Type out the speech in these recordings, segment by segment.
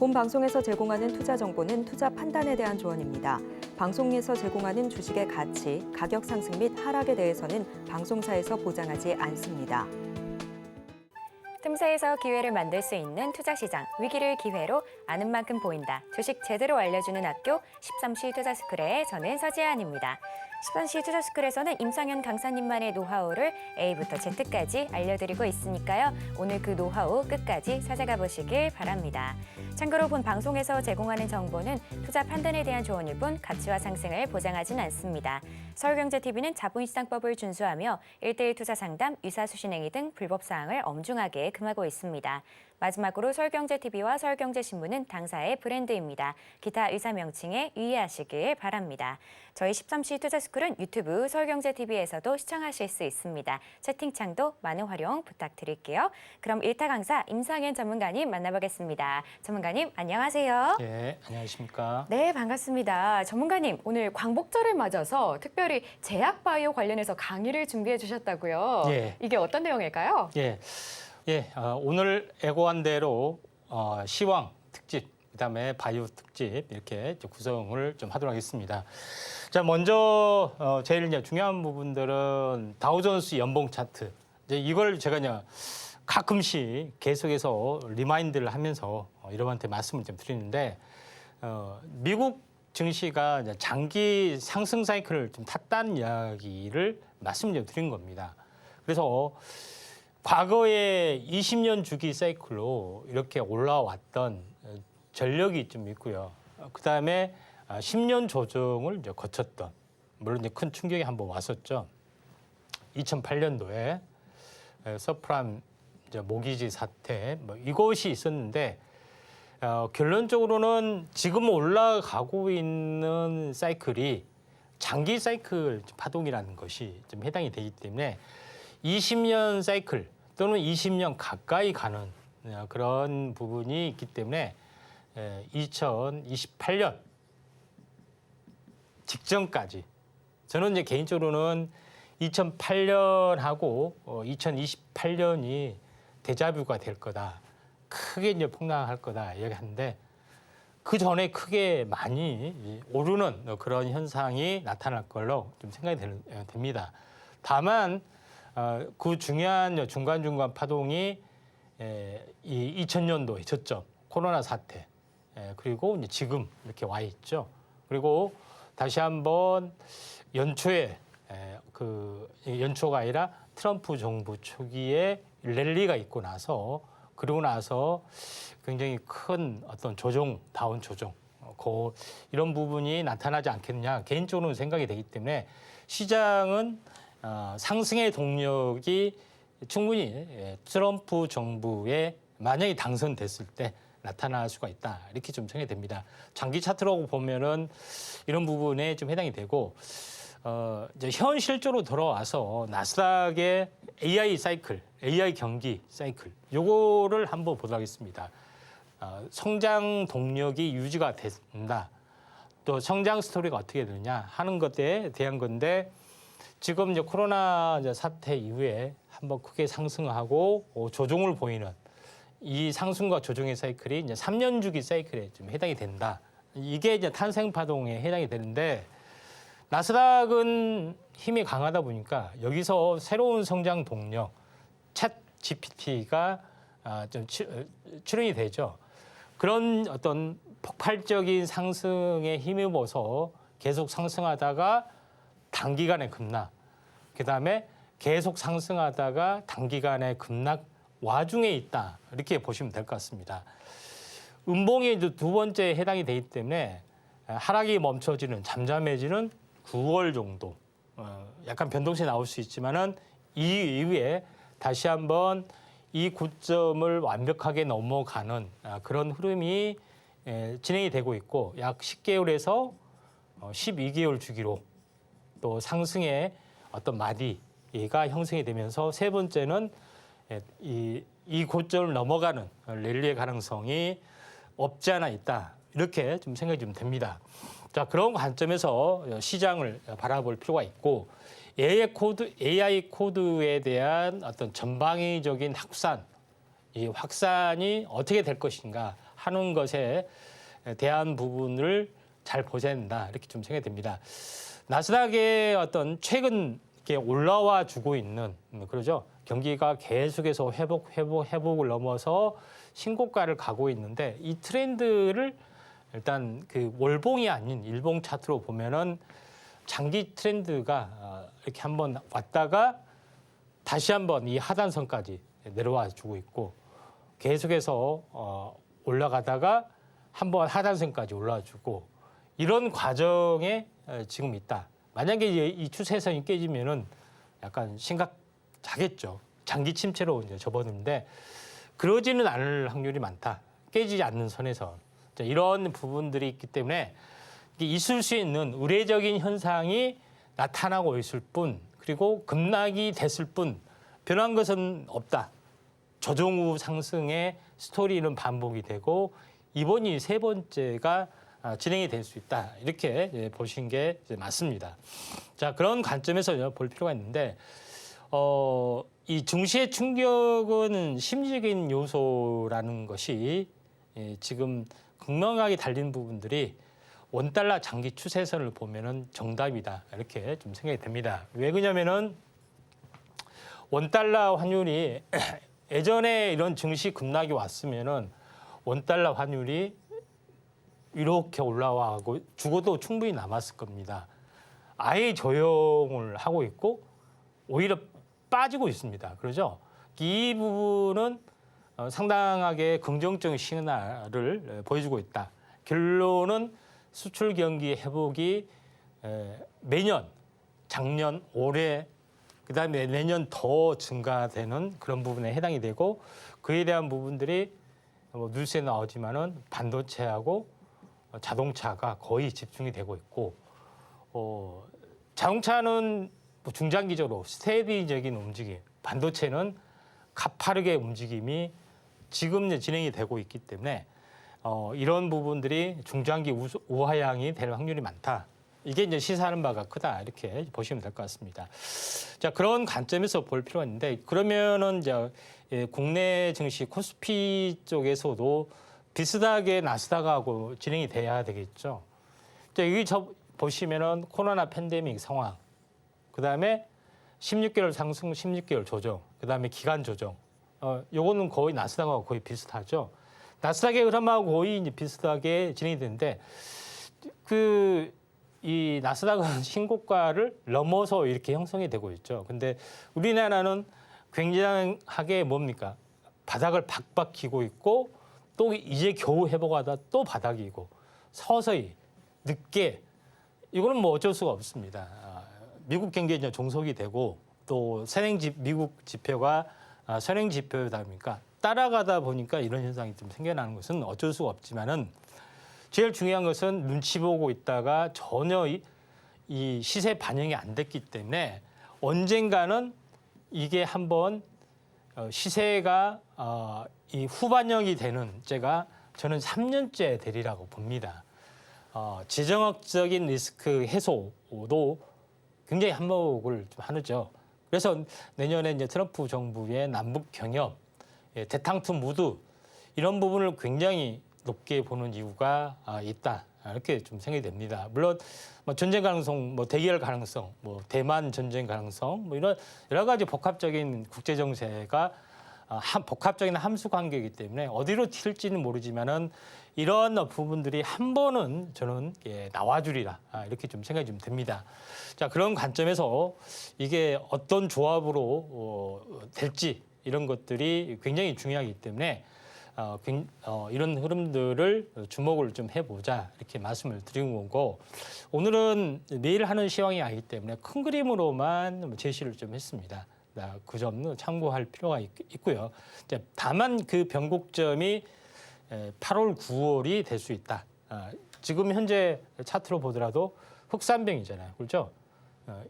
본 방송에서 제공하는 투자 정보는 투자 판단에 대한 조언입니다. 방송에서 제공하는 주식의 가치, 가격 상승 및 하락에 대해서는 방송사에서 보장하지 않습니다. 틈새에서 기회를 만들 수 있는 투자시장, 위기를 기회로 아는 만큼 보인다. 주식 제대로 알려주는 학교 13시 투자스쿨의 저는 서지아입니다. 13시 투자스쿨에서는 임상현 강사님만의 노하우를 A부터 Z까지 알려드리고 있으니까요. 오늘 그 노하우 끝까지 찾아가 보시길 바랍니다. 참고로 본 방송에서 제공하는 정보는 투자 판단에 대한 조언일 뿐 가치와 상승을 보장하진 않습니다. 서울경제TV는 자본시장법을 준수하며 1:1 투자 상담, 유사수신행위 등 불법 사항을 엄중하게 금하고 있습니다. 마지막으로 서울경제TV와 서울경제신문은 당사의 브랜드입니다. 기타 의사 명칭에 유의하시길 바랍니다. 저희 13시 투자스쿨은 유튜브 서울경제TV에서도 시청하실 수 있습니다. 채팅창도 많은 활용 부탁드릴게요. 그럼 1타 강사 임상현 전문가님 만나보겠습니다. 전문가님 안녕하세요. 네, 안녕하십니까. 네, 반갑습니다. 전문가님, 오늘 광복절을 맞아서 특별히 제약바이오 관련해서 강의를 준비해 주셨다고요. 예. 이게 어떤 내용일까요? 오늘 예고한 대로 시황 특집, 그다음에 바이오 특집 이렇게 구성을 좀 하도록 하겠습니다. 자, 먼저 제일 이제 중요한 부분들은 다우존스 연봉 차트. 이제 이걸 제가 이제 가끔씩 계속해서 리마인드를 하면서 여러분한테 말씀을 좀 드리는데 미국 증시가 이제 장기 상승 사이클을 좀 탔다는 이야기를 말씀을 좀 드린 겁니다. 그래서 과거에 20년 주기 사이클로 이렇게 올라왔던 전력이 좀 있고요. 그다음에 10년 조정을 이제 거쳤던, 물론 이제 큰 충격이 한번 왔었죠. 2008년도에 서프라임 이제 모기지 사태 이것이 있었는데 결론적으로는 지금 올라가고 있는 사이클이 장기 사이클 파동이라는 것이 좀 해당이 되기 때문에 20년 사이클 또는 20년 가까이 가는 그런 부분이 있기 때문에 2028년 직전까지 저는 이제 개인적으로는 2008년하고 2028년이 데자뷰가 될 거다. 크게 이제 폭락할 거다 이야기하는데 그 전에 크게 많이 오르는 그런 현상이 나타날 걸로 좀 생각이 됩니다. 다만 그 중요한 중간중간 파동이 이 2000년도의 저점 코로나 사태 그리고 이제 지금 이렇게 와 있죠. 그리고 다시 한번 연초에 연초가 아니라 트럼프 정부 초기에 랠리가 있고 나서 그러고 나서 굉장히 큰 어떤 조정, 다운 조정, 이런 부분이 나타나지 않겠느냐 개인적으로는 생각이 되기 때문에 시장은 상승의 동력이 충분히 트럼프 정부에 만약에 당선됐을 때 나타날 수가 있다. 이렇게 좀 생각이 됩니다. 장기 차트라고 보면은 이런 부분에 좀 해당이 되고, 이제 현실적으로 돌아와서 나스닥의 AI 사이클, AI 경기 사이클, 요거를 한번 보도록 하겠습니다. 성장 동력이 유지가 된다. 또 성장 스토리가 어떻게 되느냐 하는 것에 대한 건데, 지금 이제 코로나 사태 이후에 한번 크게 상승하고 조정을 보이는 이 상승과 조정의 사이클이 이제 3년 주기 사이클에 좀 해당이 된다. 이게 이제 탄생 파동에 해당이 되는데 나스닥은 힘이 강하다 보니까 여기서 새로운 성장 동력, 챗 GPT가 좀 출현이 되죠. 그런 어떤 폭발적인 상승에 힘입어서 계속 상승하다가 단기간에 급락, 그다음에 계속 상승하다가 단기간에 급락 와중에 있다. 이렇게 보시면 될 것 같습니다. 음봉이 두 번째 해당이 되기 때문에 하락이 멈춰지는, 잠잠해지는 9월 정도 약간 변동성이 나올 수 있지만은 이 이후에 다시 한번 이 고점을 완벽하게 넘어가는 그런 흐름이 진행이 되고 있고 약 10개월에서 12개월 주기로 또 상승의 어떤 마디가 형성이 되면서 세 번째는 이 고점을 넘어가는 랠리의 가능성이 없지 않아 있다. 이렇게 좀 생각이 좀 됩니다. 자, 그런 관점에서 시장을 바라볼 필요가 있고 AI 코드에 대한 어떤 전방위적인 확산, 이 확산이 어떻게 될 것인가 하는 것에 대한 부분을 잘 보셔야 된다 이렇게 좀 생각이 됩니다. 나스닥의 어떤 최근 이렇게 올라와 주고 있는 그러죠. 경기가 계속해서 회복을 넘어서 신고가를 가고 있는데 이 트렌드를 일단 그 월봉이 아닌 일봉 차트로 보면은 장기 트렌드가 이렇게 한번 왔다가 다시 한번 이 하단선까지 내려와 주고 있고 계속해서 올라가다가 한번 하단선까지 올라와 주고 이런 과정에 지금 있다. 만약에 이 추세선이 깨지면은 약간 심각하겠죠. 장기 침체로 이제 접어드는데 그러지는 않을 확률이 많다. 깨지지 않는 선에서 자, 이런 부분들이 있기 때문에 있을 수 있는 의례적인 현상이 나타나고 있을 뿐 그리고 급락이 됐을 뿐 변한 것은 없다. 조정 후 상승의 스토리는 반복이 되고 이번이 세 번째가 진행이 될 수 있다. 이렇게 보신 게 맞습니다. 자, 그런 관점에서 볼 필요가 있는데 이 증시의 충격은 심리적인 요소라는 것이 지금 극명하게 달린 부분들이 원달러 장기 추세선을 보면은 정답이다. 이렇게 좀 생각이 됩니다. 왜 그러냐면은 원달러 환율이 예전에 이런 증시 급락이 왔으면은 원달러 환율이 이렇게 올라와고 죽어도 충분히 남았을 겁니다. 아예 조용을 하고 있고 오히려 빠지고 있습니다. 그러죠? 이 부분은 상당하게 긍정적인 시그널을 보여주고 있다. 결론은 수출 경기 회복이 매년, 작년, 올해, 그다음에 내년 더 증가되는 그런 부분에 해당이 되고 그에 대한 부분들이 뉴스에 나오지만은 반도체하고 자동차가 거의 집중이 되고 있고 자동차는 중장기적으로 스테디적인 움직임, 반도체는 가파르게 움직임이 지금 이제 진행이 되고 있기 때문에 이런 부분들이 중장기 우하향이 될 확률이 많다. 이게 이제 시사하는 바가 크다 이렇게 보시면 될 것 같습니다. 자, 그런 관점에서 볼 필요가 있는데 그러면은 이제 국내 증시 코스피 쪽에서도 비슷하게 나스닥하고 진행이 돼야 되겠죠. 자, 여기 보시면은 코로나 팬데믹 상황, 그다음에 16개월 상승, 16개월 조정, 그다음에 기간 조정. 요거는 거의 나스닥하고 거의 비슷하죠. 나스닥의 흐름하고 거의 이제 비슷하게 진행이 되는데 이 나스닥은 신고가를 넘어서 이렇게 형성이 되고 있죠. 근데 우리나라는 굉장하게 뭡니까? 바닥을 박박 기고 있고 또 이제 겨우 회복하다 또 바닥이고 서서히 늦게 이거는 뭐 어쩔 수가 없습니다. 미국 경기에 이제 종속이 되고 또 미국 지표가 선행 지표다 보니까 따라가다 보니까 이런 현상이 좀 생겨나는 것은 어쩔 수가 없지만은 제일 중요한 것은 눈치 보고 있다가 전혀 이 시세 반영이 안 됐기 때문에 언젠가는 이게 한번 시세가 이 후반영이 되는 제가 저는 3년째 되리라고 봅니다. 지정학적인 리스크 해소도 굉장히 한몫을 좀 하죠. 그래서 내년에 이제 트럼프 정부의 남북 경협, 대탕트 무드 이런 부분을 굉장히 높게 보는 이유가 있다. 이렇게 좀 생각이 됩니다. 물론 뭐 전쟁 가능성, 뭐 대결 가능성, 뭐 대만 전쟁 가능성, 뭐 이런 여러 가지 복합적인 국제 정세가 복합적인 함수 관계이기 때문에 어디로 튈지는 모르지만은 이런 부분들이 한 번은 저는 나와주리라 이렇게 좀 생각이 좀 됩니다. 자, 그런 관점에서 이게 어떤 조합으로 될지 이런 것들이 굉장히 중요하기 때문에 이런 흐름들을 주목을 좀 해보자 이렇게 말씀을 드린 거고 오늘은 매일 하는 시황이 아니기 때문에 큰 그림으로만 제시를 좀 했습니다. 그 점은 참고할 필요가 있고요. 다만 그 변곡점이 8월, 9월이 될 수 있다. 지금 현재 차트로 보더라도 흑산병이잖아요, 그렇죠?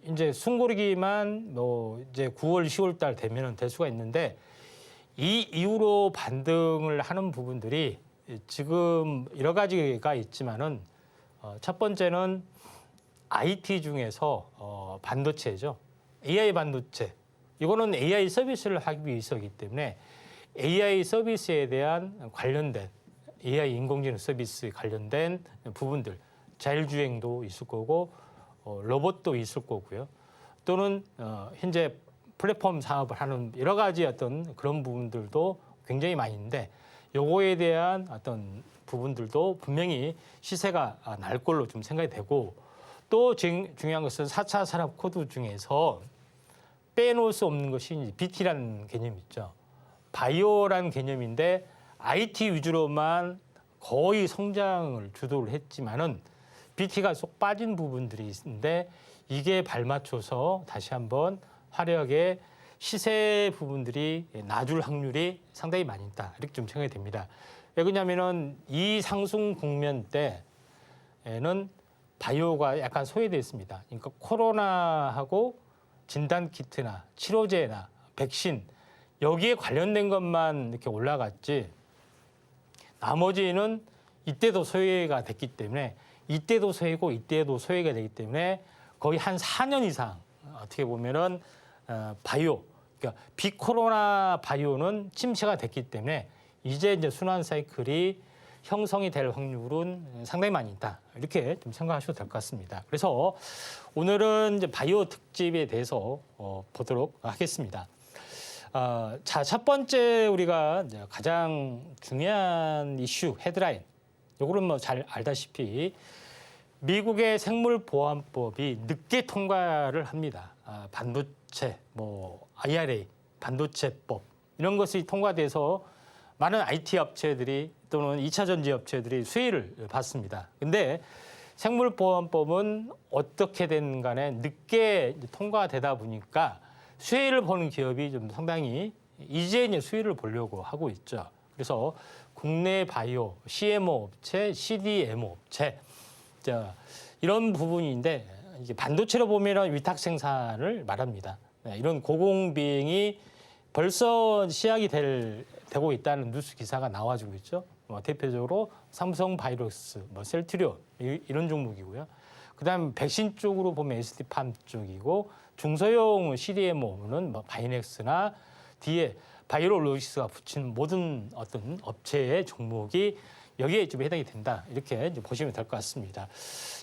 이제 숨고르기만 뭐 이제 9월, 10월 달 되면은 될 수가 있는데 이 이후로 반등을 하는 부분들이 지금 여러 가지가 있지만은 첫 번째는 IT 중에서 반도체죠. AI 반도체. 이거는 AI 서비스를 하기 위해서이기 때문에 AI 서비스에 대한 관련된 AI 인공지능 서비스 관련된 부분들, 자율주행도 있을 거고 로봇도 있을 거고요. 또는 현재 플랫폼 사업을 하는 여러 가지 어떤 그런 부분들도 굉장히 많이 있는데 요거에 대한 어떤 부분들도 분명히 시세가 날 걸로 좀 생각이 되고 또 중요한 것은 4차 산업 코드 중에서 빼놓을 수 없는 것이 이제 BT라는 개념이 있죠. 바이오라는 개념인데 IT 위주로만 거의 성장을 주도를 했지만은 BT가 쏙 빠진 부분들이 있는데 이게 발맞춰서 다시 한번 화려하게 시세 부분들이 낮을 확률이 상당히 많이 있다. 이렇게 좀 생각이 됩니다. 왜 그러냐면은 이 상승 국면 때에는 바이오가 약간 소외되어 있습니다. 그러니까 코로나하고 진단 키트나 치료제나 백신 여기에 관련된 것만 이렇게 올라갔지 나머지는 이때도 소외가 됐기 때문에 이때도 소외고 이때도 소외가 되기 때문에 거의 한 4년 이상 어떻게 보면은 바이오 그러니까 비코로나 바이오는 침체가 됐기 때문에 이제 순환 사이클이 형성이 될 확률은 상당히 많이 있다. 이렇게 좀 생각하셔도 될 것 같습니다. 그래서 오늘은 이제 바이오 특집에 대해서 보도록 하겠습니다. 자, 첫 번째 우리가 이제 가장 중요한 이슈 헤드라인. 요거는 뭐 잘 알다시피 미국의 생물보안법이 늦게 통과를 합니다. 반도체, 뭐 IRA, 반도체법 이런 것이 통과돼서 많은 IT 업체들이 또는 2차 전지 업체들이 수혜를 받습니다. 근데 생물보안법은 어떻게든 간에 늦게 통과되다 보니까 수혜를 보는 기업이 좀 상당히 이제 수혜를 보려고 하고 있죠. 그래서 국내 바이오, CMO 업체, CDMO 업체 이런 부분인데 이게 반도체로 보면 위탁 생산을 말합니다. 이런 고공비행이 벌써 시작이 되고 있다는 뉴스 기사가 나와주고 있죠. 대표적으로 삼성바이오로스, 셀트리온 이런 종목이고요. 그다음 백신 쪽으로 보면 SD팜 쪽이고 중소형 CDMO는 바이넥스나 뒤에 바이오로직스가 붙인 모든 어떤 업체의 종목이 여기에 좀 해당이 된다. 이렇게 이제 보시면 될 것 같습니다.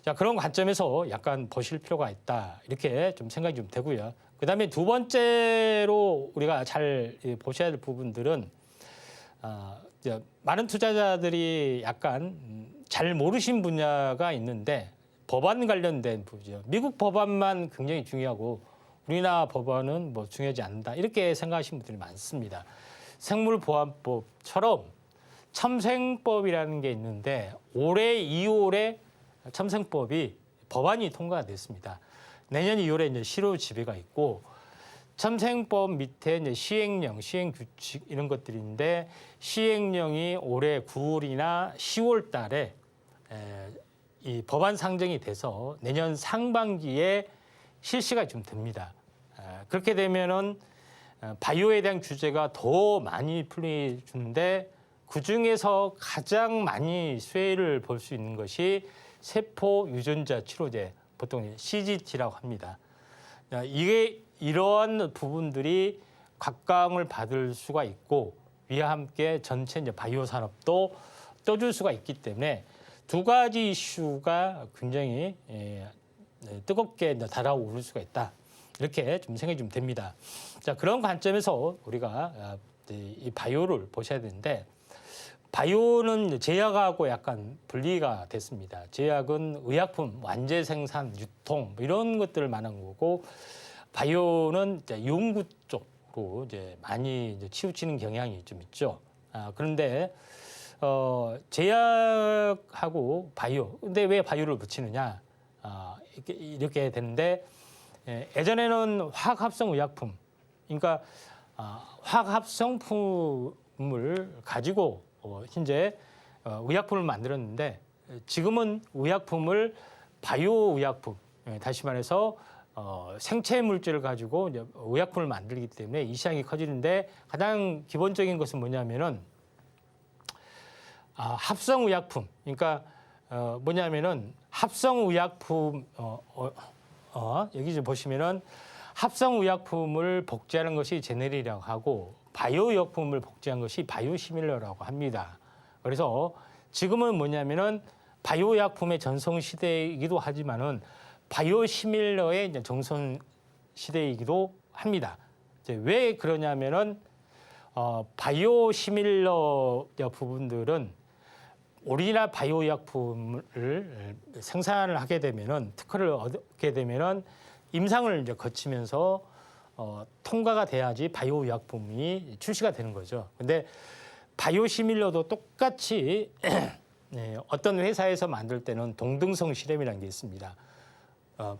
자, 그런 관점에서 약간 보실 필요가 있다. 이렇게 좀 생각이 좀 되고요. 그다음에 두 번째로 우리가 잘 보셔야 될 부분들은 많은 투자자들이 약간 잘 모르신 분야가 있는데 법안 관련된 부분이죠. 미국 법안만 굉장히 중요하고 우리나라 법안은 뭐 중요하지 않는다. 이렇게 생각하시는 분들이 많습니다. 생물보안법처럼 첨생법이라는 게 있는데 올해 2월에 첨생법이 법안이 통과가 됐습니다. 내년 2월에 이제 실효 지배가 있고 첨생법 밑에 이제 시행령, 시행규칙 이런 것들인데 시행령이 올해 9월이나 10월 달에 이 법안 상정이 돼서 내년 상반기에 실시가 좀 됩니다. 그렇게 되면은 바이오에 대한 규제가 더 많이 풀리는데 그 중에서 가장 많이 수혜를 볼 수 있는 것이 세포 유전자 치료제, 보통 CGT라고 합니다. 이게 이러한 부분들이 각광을 받을 수가 있고 이와 함께 전체 이제 바이오 산업도 떠줄 수가 있기 때문에 두 가지 이슈가 굉장히 뜨겁게 달아오를 수가 있다. 이렇게 좀 생각이 좀 됩니다. 자, 그런 관점에서 우리가 이 바이오를 보셔야 되는데 바이오는 제약하고 약간 분리가 됐습니다. 제약은 의약품, 완제 생산, 유통 이런 것들을 말하는 거고 바이오는 이제 연구 쪽으로 이제 많이 이제 치우치는 경향이 좀 있죠. 그런데 제약하고 바이오. 근데 왜 바이오를 붙이느냐? 이렇게 되는데 예전에는 화학합성 의약품, 그러니까 화학합성품을 가지고 현재 의약품을 만들었는데 지금은 의약품을 바이오 의약품, 다시 말해서 생체 물질을 가지고 이제 의약품을 만들기 때문에 이 시장이 커지는데 가장 기본적인 것은 뭐냐면은 합성 의약품, 그러니까 뭐냐면은 합성 의약품 여기 좀 보시면은 합성 의약품을 복제하는 것이 제네릭이라고 하고 바이오 의약품을 복제한 것이 바이오시밀러라고 합니다. 그래서 지금은 뭐냐면은 바이오 약품의 전성 시대이기도 하지만은 바이오 시밀러의 이제 정선 시대이기도 합니다. 이제 왜 그러냐면은 바이오 시밀러 부분들은 오리지널 바이오 약품을 생산을 하게 되면은 특허를 얻게 되면은 임상을 이제 거치면서 통과가 돼야지 바이오 약품이 출시가 되는 거죠. 근데 바이오 시밀러도 똑같이 네, 어떤 회사에서 만들 때는 동등성 실험이라는 게 있습니다.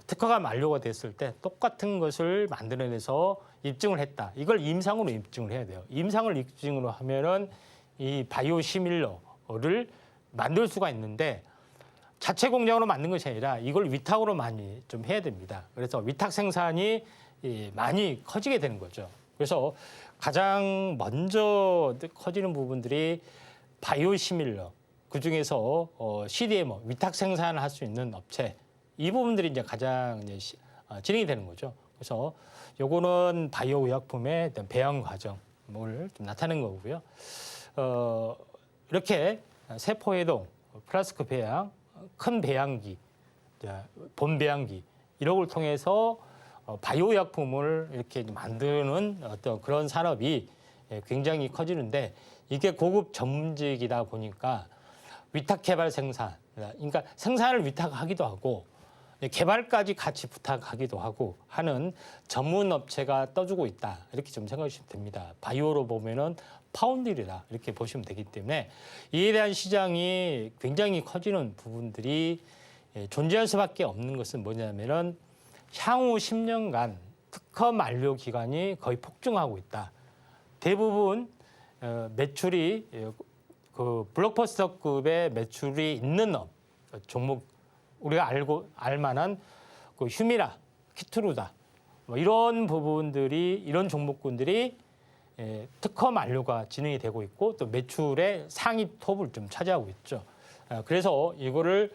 특허가 만료가 됐을 때 똑같은 것을 만들어내서 입증을 했다. 이걸 임상으로 입증을 해야 돼요. 임상을 입증으로 하면은 이 바이오 시밀러를 만들 수가 있는데 자체 공장으로 만든 것이 아니라 이걸 위탁으로 많이 좀 해야 됩니다. 그래서 위탁 생산이 많이 커지게 되는 거죠. 그래서 가장 먼저 커지는 부분들이 바이오 시밀러, 그 중에서 CDMO, 위탁 생산을 할 수 있는 업체, 이 부분들이 이제 가장 이제 진행이 되는 거죠. 그래서 요거는 바이오 의약품의 배양 과정을 좀 나타낸 거고요. 이렇게 세포 해동, 플라스크 배양, 큰 배양기, 본 배양기 이런 걸 통해서 바이오 약품을 이렇게 만드는 어떤 그런 산업이 굉장히 커지는데 이게 고급 전문직이다 보니까 위탁 개발 생산, 그러니까 생산을 위탁하기도 하고 개발까지 같이 부탁하기도 하고 하는 전문 업체가 떠주고 있다. 이렇게 좀 생각하시면 됩니다. 바이오로 보면은 파운드리다 이렇게 보시면 되기 때문에 이에 대한 시장이 굉장히 커지는 부분들이 존재할 수밖에 없는 것은 뭐냐면은 향후 10년간 특허 만료 기간이 거의 폭증하고 있다. 대부분 매출이 그 블록버스터급의 매출이 있는 종목 우리가 알만한 그 휴미라, 키트루다 뭐 이런 부분들이 이런 종목군들이 특허 만료가 진행이 되고 있고 또 매출의 상위 톱을 좀 차지하고 있죠. 그래서 이거를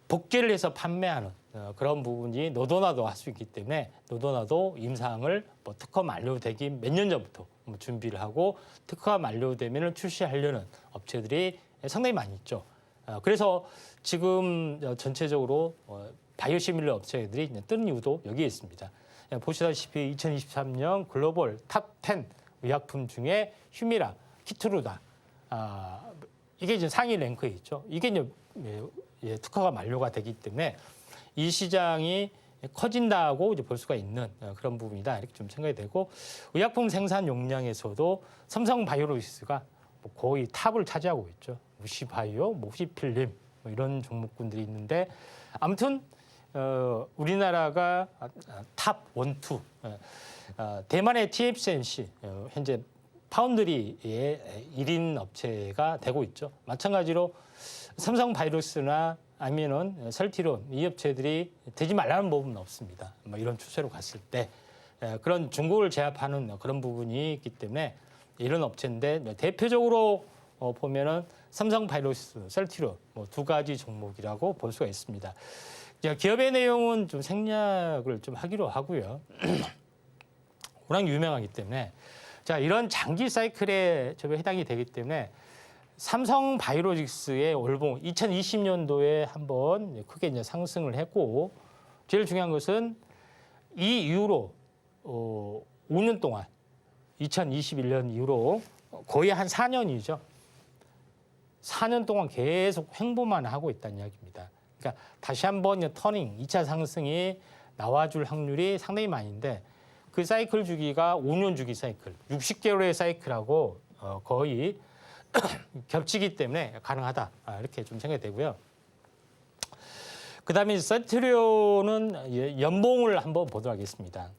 복제를 해서 판매하는 그런 부분이 너도나도 할 수 있기 때문에 너도나도 임상을 뭐 특허 만료되기 몇 년 전부터 준비를 하고 특허가 만료되면 출시하려는 업체들이 상당히 많이 있죠. 그래서 지금 전체적으로 바이오시밀러 업체들이 뜨는 이유도 여기에 있습니다. 보시다시피 2023년 글로벌 탑 10 의약품 중에 휴미라, 키트루다 이게 이제 상위 랭크에 있죠. 이게 이제 특허가 만료가 되기 때문에 이 시장이 커진다고 이제 볼 수가 있는 그런 부분이다 이렇게 좀 생각이 되고 의약품 생산 용량에서도 삼성 바이오로직스가 거의 탑을 차지하고 있죠. 무시바이오, 무시필름 이런 종목군들이 있는데 아무튼 우리나라가 탑 1, 2 대만의 TSMC 현재 파운드리의 1인 업체가 되고 있죠. 마찬가지로 삼성 바이오로직스나 아니면은 설티론 이 업체들이 되지 말라는 부분은 없습니다. 뭐 이런 추세로 갔을 때 그런 중국을 제압하는 그런 부분이 있기 때문에 이런 업체인데 대표적으로 보면은 삼성 바이오로직스, 설티론 뭐 두 가지 종목이라고 볼 수가 있습니다. 기업의 내용은 좀 생략을 좀 하기로 하고요. 워낙 유명하기 때문에 자 이런 장기 사이클에 좀 해당이 되기 때문에 삼성 바이오로직스의 올봉 2020년도에 한번 크게 이제 상승을 했고 제일 중요한 것은 이 이후로 5년 동안 2021년 이후로 거의 한 4년이죠. 4년 동안 계속 횡보만 하고 있다는 이야기입니다. 그러니까 다시 한번 터닝, 2차 상승이 나와줄 확률이 상당히 많은데 그 사이클 주기가 5년 주기 사이클, 60개월의 사이클하고 거의 겹치기 때문에 가능하다 이렇게 좀 생각이 되고요. 그다음에 설티론은 연봉을 한번 보도록 하겠습니다.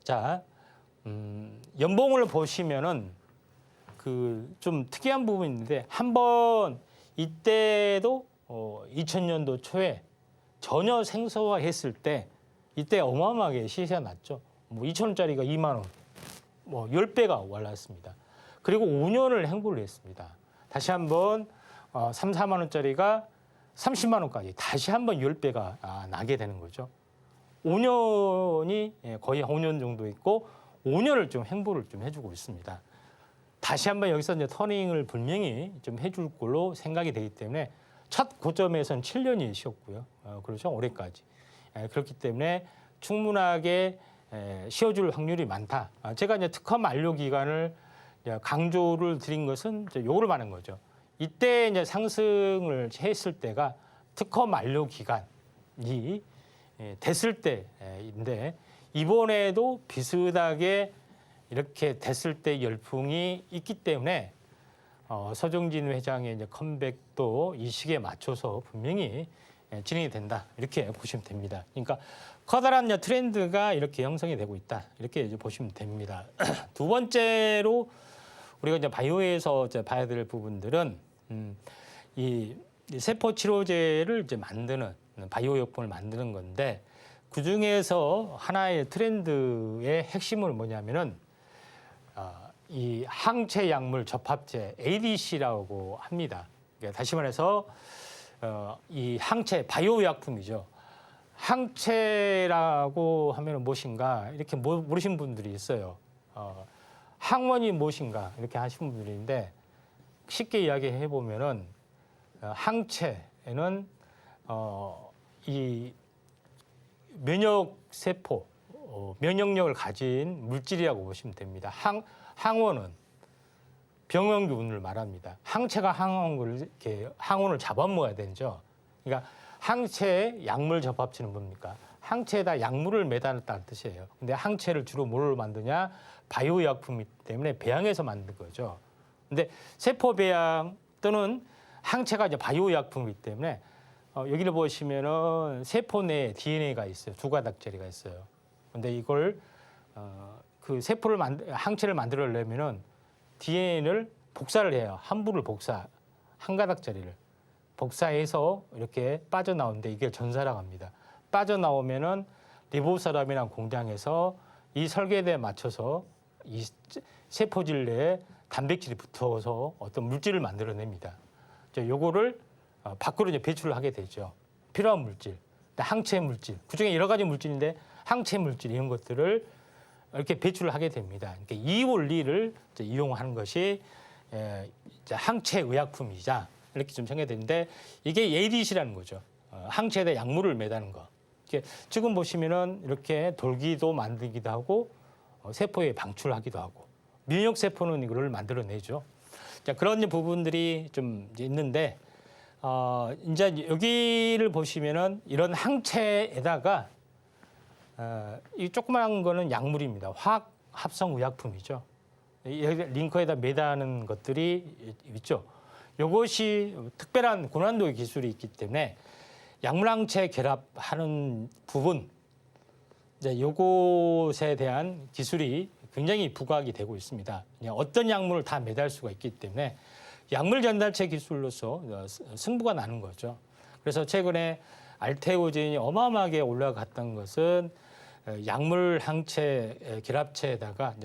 자, 연봉을 보시면은 그 좀 특이한 부분이 있는데 한번 이때도 2000년도 초에 전혀 생소화했을 때 이때 어마어마하게 시세가 났죠. 뭐 2,000원짜리가 2만 원, 뭐 10배가 올랐습니다. 그리고 5년을 행보를 했습니다. 다시 한번 3, 4만 원짜리가 30만 원까지 다시 한번 10배가 나게 되는 거죠. 5년이 거의 5년 정도 있고 5년을 좀 행보를 좀 해주고 있습니다. 다시 한번 여기서 이제 터닝을 분명히 좀 해줄 걸로 생각이 되기 때문에 첫 고점에서는 7년이 쉬었고요. 그렇죠. 올해까지. 그렇기 때문에 충분하게 쉬어줄 확률이 많다. 제가 이제 특허 만료 기간을 강조를 드린 것은 요거를 말하는 거죠. 이때 이제 상승을 했을 때가 특허 만료 기간이 됐을 때인데 이번에도 비슷하게 이렇게 됐을 때 열풍이 있기 때문에 서정진 회장의 이제 컴백도 이 시기에 맞춰서 분명히 진행이 된다 이렇게 보시면 됩니다. 그러니까 커다란 트렌드가 이렇게 형성이 되고 있다 이렇게 이제 보시면 됩니다. 두 번째로 우리가 이제 바이오에서 이제 봐야 될 부분들은 이 세포 치료제를 이제 만드는 바이오药품을 만드는 건데 그 중에서 하나의 트렌드의 핵심은 뭐냐면은 이 항체 약물 접합제 ADC라고 합니다. 그러니까 다시 말해서 이 항체 바이오 약품이죠. 항체라고 하면 무엇인가 이렇게 모르시는 분들이 있어요. 항원이 무엇인가 이렇게 하시는 분들인데 쉽게 이야기해 보면은 항체는 이 면역 세포, 면역력을 가진 물질이라고 보시면 됩니다. 항원은 병원균을 말합니다. 항체가 항원을 잡아먹어야 되죠. 그러니까 항체에 약물 접합체는 뭡니까? 항체에다 약물을 매달았다는 뜻이에요. 근데 항체를 주로 뭘로 만드냐? 바이오 약품이기 때문에 배양해서 만든 거죠. 근데 세포 배양 또는 항체가 이제 바이오 약품이기 때문에 여기를 보시면은 세포 내에 DNA가 있어요. 두 가닥짜리가 있어요. 근데 이걸 그 항체를 만들려면은 DNA를 복사를 해요. 한부를 한 가닥짜리를 복사해서 이렇게 빠져나오는데 이게 전사라고 합니다. 빠져나오면은 리보사람이라는 공장에서 이 설계도에 맞춰서 이 세포질 내에 단백질이 붙어서 어떤 물질을 만들어냅니다. 요거를 밖으로 이제 배출을 하게 되죠. 필요한 물질, 항체 물질, 그중에 여러 가지 물질인데 항체 물질 이런 것들을 이렇게 배출을 하게 됩니다. 그러니까 이 원리를 이용하는 것이 항체 의약품이자 이렇게 좀 생각되는데 이게 ADC라는 거죠. 항체에다 약물을 매다는 거. 지금 보시면은 이렇게 돌기도 만들기도 하고 세포에 방출하기도 하고 면역 세포는 이거를 만들어내죠. 자, 그런 부분들이 좀 있는데 이제 여기를 보시면은 이런 항체에다가 이 조그마한 거는 약물입니다. 화학 합성 의약품이죠. 여기 링커에다 매다는 것들이 있죠. 이것이 특별한 고난도의 기술이 있기 때문에 약물항체 결합하는 부분, 이제 요것에 대한 기술이 굉장히 부각이 되고 있습니다. 어떤 약물을 다 매달 수가 있기 때문에 약물 전달체 기술로서 승부가 나는 거죠. 그래서 최근에 알테오젠이 어마어마하게 올라갔던 것은 약물 항체 결합체에다가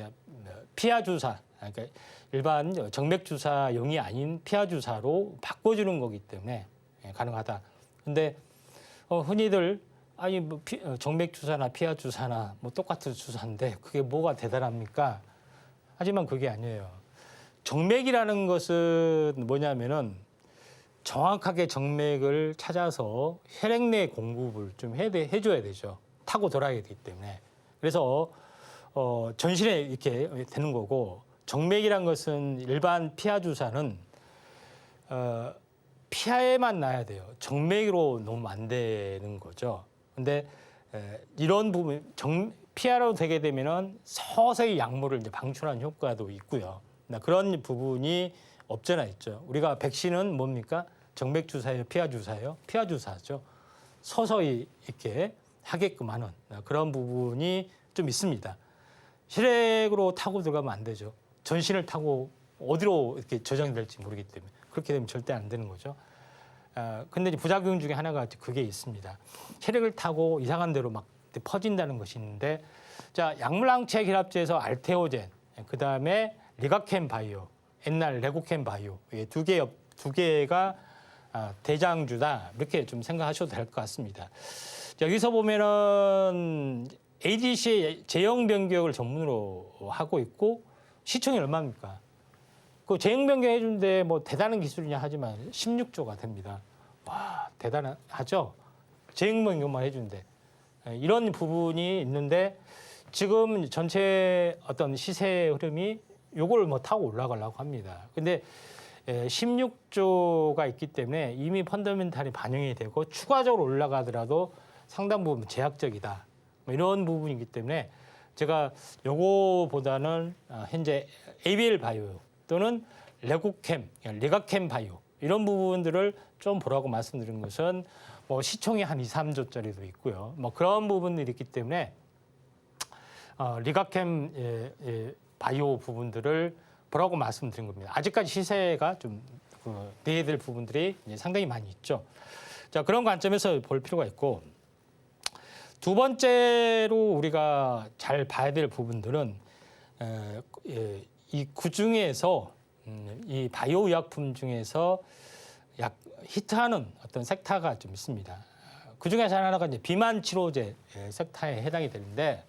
피하 주사, 그러니까 일반 정맥 주사용이 아닌 피하 주사로 바꿔주는 거기 때문에 가능하다. 근데 흔히들 정맥 주사나 피하 주사나 똑같은 주사인데 그게 뭐가 대단합니까? 하지만 그게 아니에요. 정맥이라는 것은 뭐냐면은 정확하게 정맥을 찾아서 혈액 내 공급을 좀 해줘야 되죠. 타고 돌아야 되기 때문에. 그래서 전신에 이렇게 되는 거고 정맥이란 것은 일반 피하 주사는 피하에만 놔야 돼요. 정맥으로 놓으면 안 되는 거죠. 근데 이런 부분 피하로 되게 되면은 서서히 약물을 이제 방출하는 효과도 있고요. 그런 부분이 없잖아 있죠. 우리가 백신은 뭡니까? 정맥 주사예요, 피하 주사예요? 피하 주사죠. 서서히 이렇게 하게끔 하는 그런 부분이 좀 있습니다. 혈액으로 타고 들어가면 안 되죠. 전신을 타고 어디로 이렇게 저장될지 모르기 때문에 그렇게 되면 절대 안 되는 거죠. 근데 이제 부작용 중에 하나가 그게 있습니다. 혈액을 타고 이상한 데로 막 퍼진다는 것이 있는데, 자, 약물항체 결합제에서 알테오젠, 그 다음에 리가켄 바이오, 옛날 레고켄 바이오, 두 개가 대장주다 이렇게 좀 생각하셔도 될 것 같습니다. 여기서 보면은 ADC의 제형 변경을 전문으로 하고 있고 시총이 얼마입니까? 그 제형 변경 해주는데 뭐 대단한 기술이냐 하지만 16조가 됩니다. 와, 대단하죠? 제형 변경만 해주는데. 이런 부분이 있는데 지금 전체 어떤 시세 흐름이 요걸 뭐 타고 올라가려고 합니다. 근데 16조가 있기 때문에 이미 펀더멘탈이 반영이 되고 추가적으로 올라가더라도 상당 부분 제약적이다. 뭐 이런 부분이기 때문에 제가 요거보다는 현재 ABL 바이오 또는 레고캠, 리가캠 바이오 이런 부분들을 좀 보라고 말씀드린 것은 뭐 시총이 한 2, 3조짜리도 있고요. 뭐 그런 부분들이 있기 때문에 리가캠 바이오 부분들을 보라고 말씀드린 겁니다. 아직까지 시세가 좀 내야 될 부분들이 상당히 많이 있죠. 자, 그런 관점에서 볼 필요가 있고 두 번째로 우리가 잘 봐야 될 부분들은 이 그중에서 이 바이오 의약품 중에서 히트하는 어떤 섹터가 좀 있습니다. 그중에 하나가 이제 비만 치료제 섹터에 해당이 되는데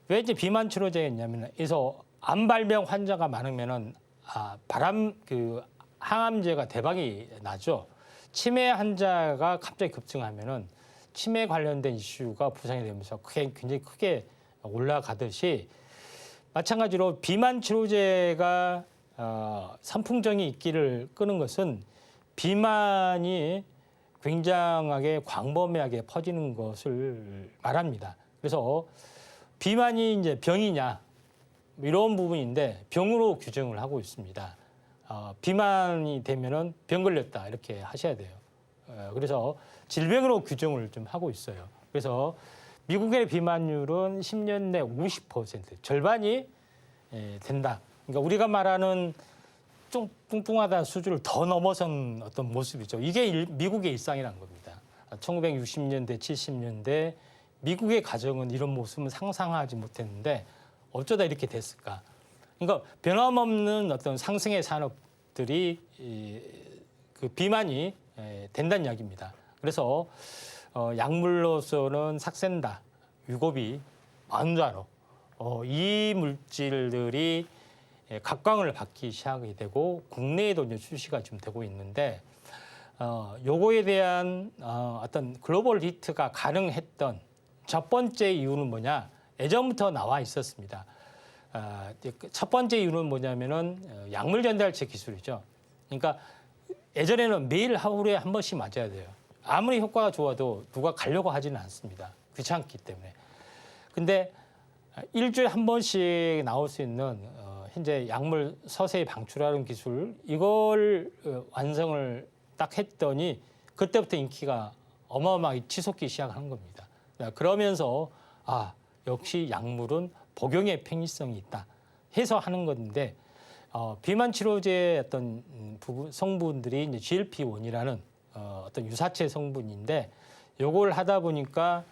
왜 이제 비만 치료제가 있냐면 그래서 암 발병 환자가 많으면은 항암제가 대박이 나죠. 치매 환자가 갑자기 급증하면은 치매 관련된 이슈가 부상이 되면서 굉장히 크게 올라가듯이 마찬가지로 비만 치료제가 선풍적인 인기를 끄는 것은 비만이 굉장하게 광범위하게 퍼지는 것을 말합니다. 그래서 비만이 이제 병이냐 이런 부분인데 병으로 규정을 하고 있습니다. 비만이 되면은 병 걸렸다 이렇게 하셔야 돼요. 그래서 질병으로 규정을 좀 하고 있어요. 그래서 미국의 비만율은 10년 내 50% 절반이 된다. 그러니까 우리가 말하는 좀 뚱뚱하다는 수준을 더 넘어선 어떤 모습이죠. 이게 미국의 일상이라는 겁니다. 1960년대, 70년대 미국의 가정은 이런 모습은 상상하지 못했는데 어쩌다 이렇게 됐을까? 그러니까 변함없는 어떤 상승의 산업들이 그 비만이 된다는 이야기입니다. 그래서 약물로서는 삭센다, 유고비, 만자로 이 물질들이 각광을 받기 시작이 되고 국내에도 이제 출시가 좀 되고 있는데 요거에 대한 어떤 글로벌 히트가 가능했던 첫 번째 이유는 뭐냐? 예전부터 나와 있었습니다. 첫 번째 이유는 뭐냐면은 약물 전달체 기술이죠. 그러니까 예전에는 매일 하루에 한 번씩 맞아야 돼요. 아무리 효과가 좋아도 누가 가려고 하지는 않습니다. 귀찮기 때문에. 근데 일주일에 한 번씩 나올 수 있는 현재 약물 서서히 방출하는 기술 이걸 완성을 딱 했더니 그때부터 인기가 어마어마하게 치솟기 시작한 겁니다. 그러면서 역시 약물은 복용의 편의성이 있다 해서 하는 건데 비만 치료제의 어떤 성분들이 이제 GLP-1이라는 어떤 유사체 성분인데 요걸 하다 보니까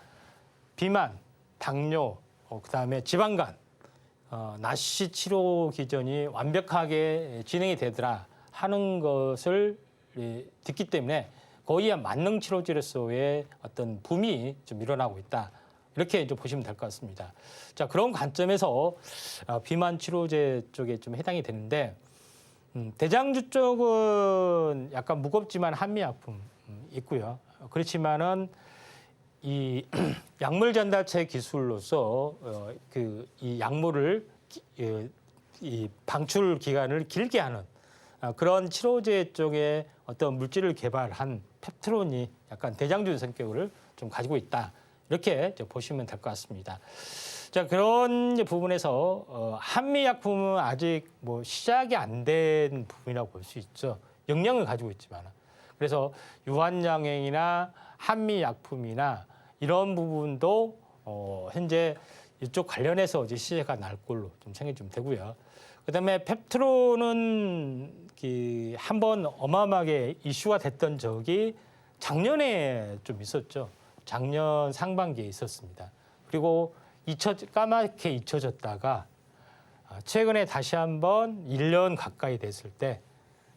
비만, 당뇨, 그다음에 지방간, 나시 치료 기전이 완벽하게 진행이 되더라 하는 것을 듣기 때문에 거의 만능 치료제로서의 어떤 붐이 좀 일어나고 있다. 이렇게 이제 보시면 될 것 같습니다. 자, 그런 관점에서 비만 치료제 쪽에 좀 해당이 되는데 대장주 쪽은 약간 무겁지만 한미약품 있고요. 그렇지만은 이 약물 전달체 기술로서 이 약물을 이 방출 기간을 길게 하는 그런 치료제 쪽에 어떤 물질을 개발한 펩트론이 약간 대장주 성격을 좀 가지고 있다. 이렇게 보시면 될 것 같습니다. 자, 그런 부분에서 한미약품은 아직 뭐 시작이 안 된 부분이라고 볼 수 있죠. 역량을 가지고 있지만. 그래서 유한양행이나 한미약품이나 이런 부분도 현재 이쪽 관련해서 이제 시세가 날 걸로 좀 생각이 좀 되고요. 그다음에 펩트론은 한번 어마어마하게 이슈가 됐던 적이 작년에 좀 있었죠. 작년 상반기에 있었습니다. 그리고 까맣게 잊혀졌다가 최근에 다시 한번 1년 가까이 됐을 때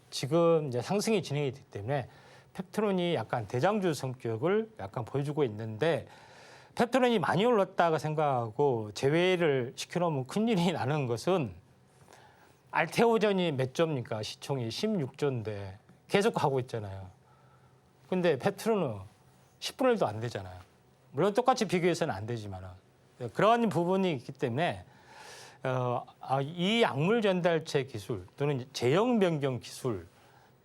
지금 이제 상승이 진행이 되기 때문에 펩트론이 약간 대장주 성격을 약간 보여주고 있는데 펩트론이 많이 올랐다고 생각하고 제외를 시켜놓으면 큰일이 나는 것은 알테오전이 몇 조입니까? 시총이 16조인데 계속 가고 있잖아요. 근데 페트로는 10분의 1도 안 되잖아요. 물론 똑같이 비교해서는 안 되지만 그런 부분이 있기 때문에 이 약물 전달체 기술 또는 제형 변경 기술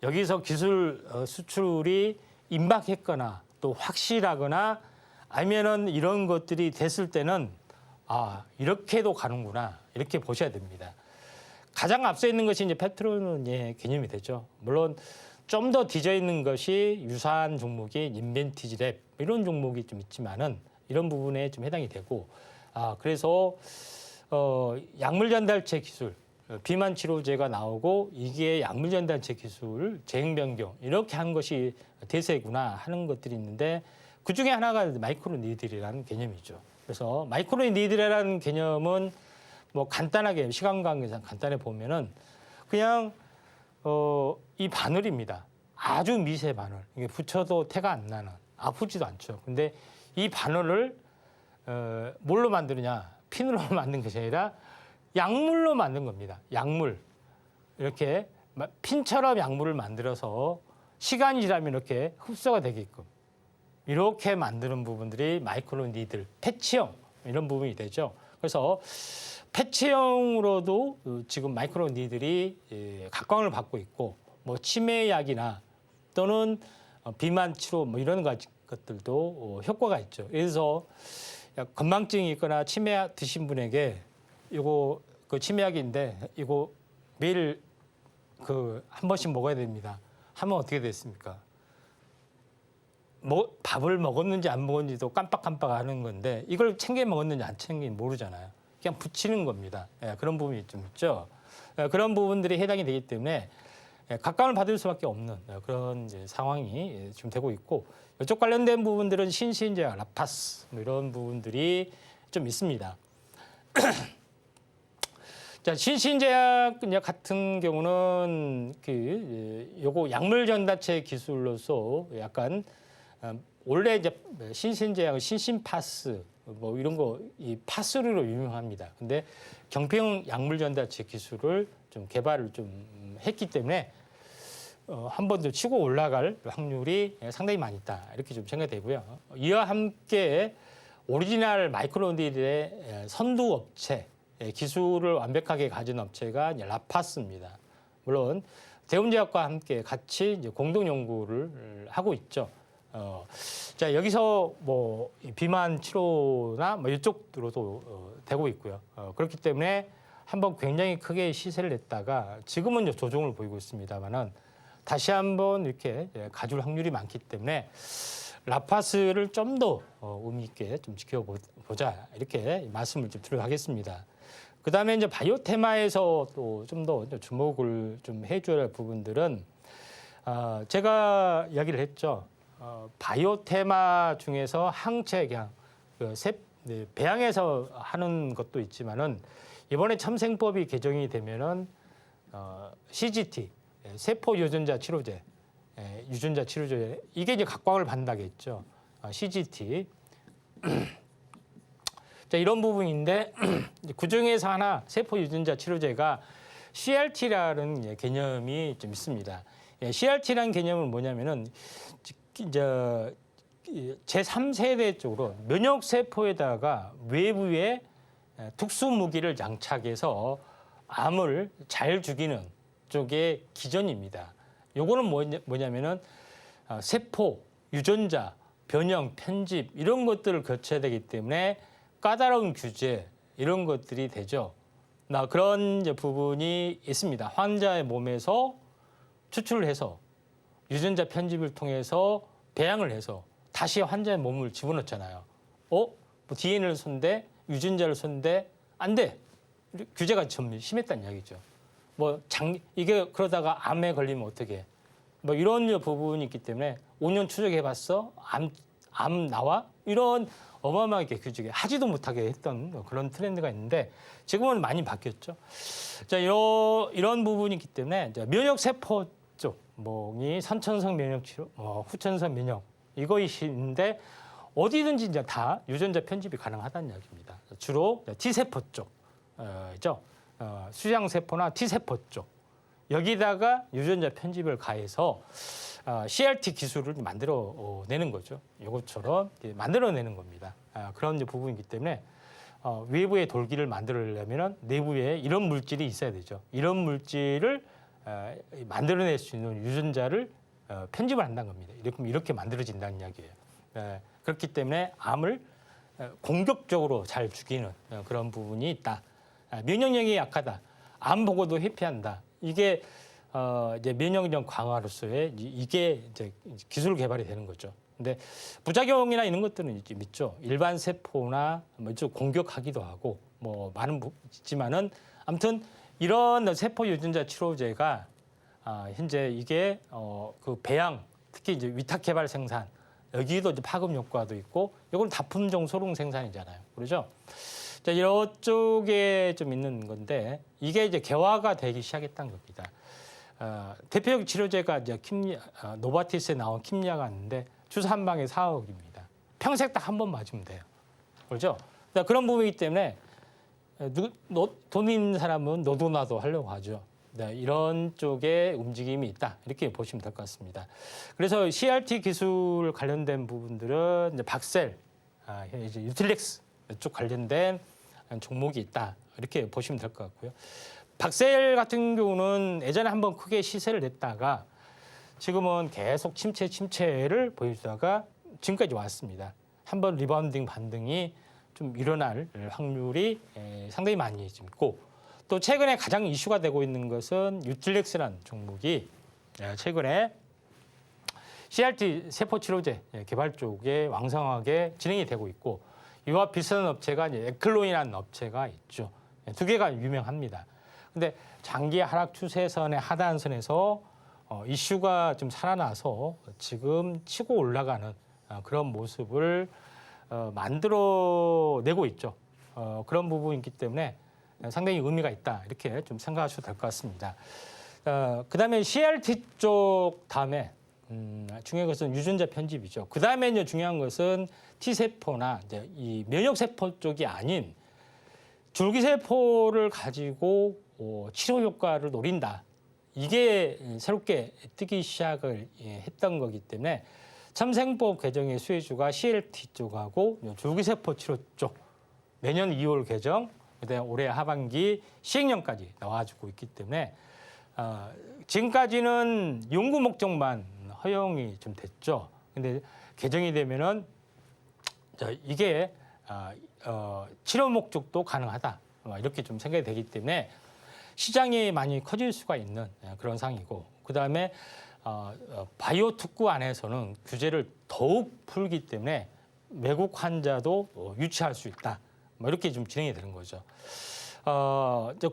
여기서 기술 수출이 임박했거나 또 확실하거나 아니면은 이런 것들이 됐을 때는 이렇게도 가는구나 이렇게 보셔야 됩니다. 가장 앞서 있는 것이 이제 페트로의 개념이 되죠. 물론 좀 더 뒤져 있는 것이 유사한 종목이 인벤티지랩 이런 종목이 좀 있지만은 이런 부분에 좀 해당이 되고 그래서 약물 전달체 기술 비만 치료제가 나오고 이게 약물 전달체 기술 제형 변경 이렇게 한 것이 대세구나 하는 것들이 있는데 그 중에 하나가 마이크로 니들이라는 개념이죠. 그래서 마이크로 니들이라는 개념은 뭐 간단하게 시간 관계상 간단히 보면은 그냥 이 바늘입니다. 아주 미세 바늘. 이게 붙여도 태가 안 나는 아프지도 않죠. 근데 이 바늘을 뭘로 만드느냐? 핀으로 만든 것이 아니라 약물로 만든 겁니다. 약물. 이렇게 핀처럼 약물을 만들어서 시간이 지나면 이렇게 흡수가 되게끔 이렇게 만드는 부분들이 마이크로 니들, 패치형 이런 부분이 되죠. 그래서 패치형으로도 지금 마이크로 니들이 각광을 받고 있고 뭐 치매약이나 또는 비만 치료 뭐 이런 것들도 효과가 있죠. 그래서 건망증이 있거나 치매약 드신 분에게 이거 그 치매약인데 이거 매일 한 번씩 먹어야 됩니다. 하면 어떻게 됐습니까? 뭐 밥을 먹었는지 안 먹었는지도 깜빡깜빡하는 건데 이걸 챙겨 먹었는지 안 챙긴지 모르잖아요. 그냥 붙이는 겁니다. 그런 부분이 좀 있죠. 그런 부분들이 해당이 되기 때문에 각광을 받을 수밖에 없는 그런 이제 상황이 좀 되고 있고 이쪽 관련된 부분들은 신신제약, 라파스 뭐 이런 부분들이 좀 있습니다. 자, 신신제약 같은 경우는 요거 약물 전달체 기술로서 약간 원래 이제 신신제약은 신신파스 뭐 이런 거 이 파스류로 유명합니다. 근데 경평 약물 전달체 기술을 좀 개발을 좀 했기 때문에 한 번 더 치고 올라갈 확률이 상당히 많이 있다. 이렇게 좀 생각되고요. 이와 함께 오리지널 마이크로니들의 선두 업체, 기술을 완벽하게 가진 업체가 이제 라파스입니다. 물론 대웅제약과 함께 같이 이제 공동 연구를 하고 있죠. 자, 여기서 뭐 비만 치료나 뭐 이쪽으로도 되고 있고요. 그렇기 때문에 한번 굉장히 크게 시세를 냈다가 지금은 이제 조정을 보이고 있습니다만은 다시 한번 이렇게 가줄 확률이 많기 때문에 라파스를 좀 더 의미 있게 좀 지켜보자 이렇게 말씀을 좀 드리겠습니다. 그 다음에 이제 바이오테마에서 또 좀 더 주목을 좀 해줘야 할 부분들은 제가 이야기를 했죠. 바이오테마 중에서 항체경, 배양에서 하는 것도 있지만은 이번에 첨생법이 개정이 되면은 CGT, 세포 유전자 치료제, 이게 이제 각광을 받는다겠죠. CGT. 자, 이런 부분인데 그 중에서 하나 세포 유전자 치료제가 CRT라는 개념이 좀 있습니다. CRT라는 개념은 뭐냐면은 이제 제3세대 쪽으로 면역 세포에다가 외부에 특수 무기를 장착해서 암을 잘 죽이는 쪽의 기전입니다. 요거는 뭐냐면은 세포, 유전자, 변형, 편집 이런 것들을 거쳐야 되기 때문에 까다로운 규제 이런 것들이 되죠. 그런 이제 부분이 있습니다. 환자의 몸에서 추출을 해서 유전자 편집을 통해서 배양을 해서 다시 환자의 몸을 집어넣잖아요. 뭐 DNA를 손대, 유전자를 손대 안 돼. 규제가 좀 심했다는 이야기죠. 이게 그러다가 암에 걸리면 어떻게? 뭐 이런 부분이 있기 때문에 5년 추적해봤어? 암 나와? 이런 어마어마하게 규제가 하지도 못하게 했던 그런 트렌드가 있는데 지금은 많이 바뀌었죠. 자, 이런 부분이 있기 때문에 면역 세포 쪽, 이 선천성 면역 치료, 후천성 면역 이것인데 어디든지 이제 다 유전자 편집이 가능하다는 이야기입니다. 주로 T 세포 쪽이죠. 수장세포나 T세포 쪽 여기다가 유전자 편집을 가해서 CRT 기술을 만들어내는 거죠. 이것처럼 만들어내는 겁니다. 그런 이제 부분이기 때문에 외부의 돌기를 만들려면 내부에 이런 물질이 있어야 되죠. 이런 물질을 만들어낼 수 있는 유전자를 편집을 한다는 겁니다. 이렇게 만들어진다는 이야기예요. 그렇기 때문에 암을 공격적으로 잘 죽이는 그런 부분이 있다. 면역력이 약하다. 암 보고도 회피한다. 이게 이제 면역력 강화로서의 이게 이제 기술 개발이 되는 거죠. 근데 부작용이나 이런 것들은 좀 있죠. 일반 세포나 좀 공격하기도 하고 뭐 많은 있지만은 아무튼 이런 세포 유전자 치료제가 현재 이게 그 배양 특히 이제 위탁 개발 생산 여기도 이제 파급 효과도 있고 이건 다품종 소량 생산이잖아요. 그렇죠? 자, 이쪽에 좀 있는 건데 이게 이제 개화가 되기 시작했다는 겁니다. 대표적 치료제가 이제 노바티스에 나온 킴리아가 있는데 주사 한 방에 4억입니다. 평생 딱 한 번 맞으면 돼요. 그렇죠? 그런 부분이기 때문에 돈 있는 사람은 너도 나도 하려고 하죠. 이런 쪽에 움직임이 있다. 이렇게 보시면 될 것 같습니다. 그래서 CRT 기술 관련된 부분들은 이제 박셀, 이제 유틸렉스 쪽 관련된 종목이 있다. 이렇게 보시면 될 것 같고요. 박셀 같은 경우는 예전에 한번 크게 시세를 냈다가 지금은 계속 침체를 보여주다가 지금까지 왔습니다. 한번 리바운딩 반등이 좀 일어날 확률이 상당히 많이 있고 또 최근에 가장 이슈가 되고 있는 것은 유틸렉스라는 종목이 최근에 CRT 세포 치료제 개발 쪽에 왕성하게 진행이 되고 있고 이와 비슷한 업체가 이제 에클론이라는 업체가 있죠. 두 개가 유명합니다. 근데 장기 하락 추세선의 하단선에서 이슈가 좀 살아나서 지금 치고 올라가는 그런 모습을 만들어내고 있죠. 그런 부분이기 때문에 상당히 의미가 있다. 이렇게 좀 생각하셔도 될 것 같습니다. 그다음에 CRT 쪽 다음에 중요한 것은 유전자 편집이죠. 그다음에 이제 중요한 것은 T세포나 이제 이 면역세포 쪽이 아닌 줄기세포를 가지고 치료 효과를 노린다. 이게 새롭게 뜨기 시작을 했던 거기 때문에 참생법 개정의 수혜주가 CRT 쪽하고 줄기세포 치료 쪽 내년 2월 개정, 그다음에 올해 하반기 시행령까지 나와주고 있기 때문에 지금까지는 연구 목적만 허용이 좀 됐죠. 근데 개정이 되면은 이게 치료 목적도 가능하다. 이렇게 좀 생각이 되기 때문에 시장이 많이 커질 수가 있는 그런 상황이고 그다음에 바이오 특구 안에서는 규제를 더욱 풀기 때문에 외국 환자도 유치할 수 있다. 이렇게 좀 진행이 되는 거죠.